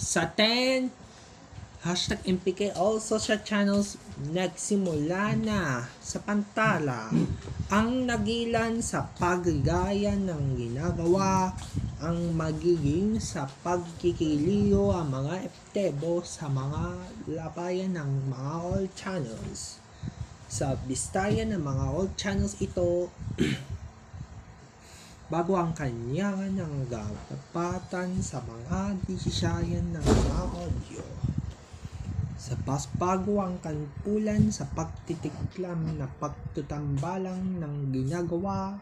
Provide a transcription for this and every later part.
Sa 10, hashtag MPK all social channels nagsimula na sa pantala ang nagilan sa paggaya ng ginagawa ang magiging sa pagkikiliyo ang mga eftebo sa mga labayan ng mga all channels. Sa bistayan ng mga all channels ito, bago ang kanyangan ng gagapatan sa mga disisayan ng mga audio. Sa bago ang kanpulan sa pagtitiklam na pagtutambalang ng ginagawa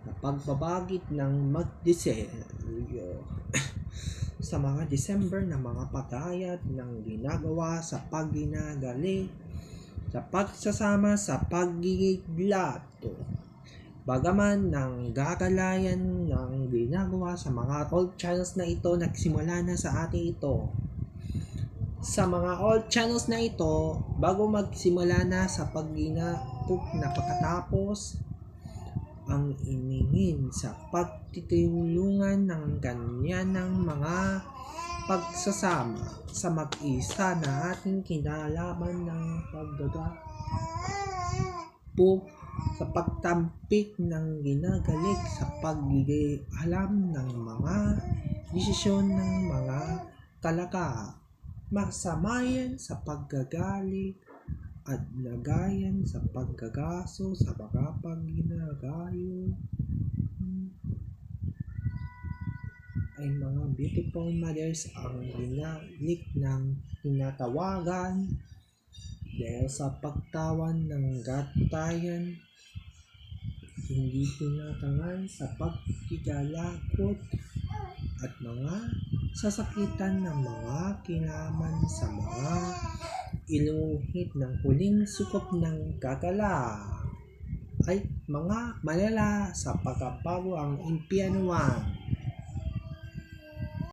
na pagbabagit ng magdiselyo. Sa mga December na mga pagayat ng ginagawa sa pagginagali, sa pagsasama sa pagigiglato. Bagaman ng gagalayan ng ginagawa sa mga old channels na ito, nagsimula na sa atin ito. Sa mga old channels na ito, bago magsimula na sa pagginapok na pagkatapos, ang iningin sa pagtitulungan ng ganyan ng mga pagsasama sa mag-isa na ating kinalaman ng paggagapok sa pagtampik ng ginagalik sa pag-alam ng mga desisyon ng mga kalaka, masamayan sa paggagalit at lagayan sa paggagaso sa mga pagginagayo ay mga beautiful mothers ang ginalik ng tinatawagan dahil sa pagtawan ng gatayan, hindi tinatangan sa pagkikalakot at mga sasakitan ng mga kinaman sa mga iluhit ng huling sukop ng gagala ay mga malala sa pagkabago ang impyanuan.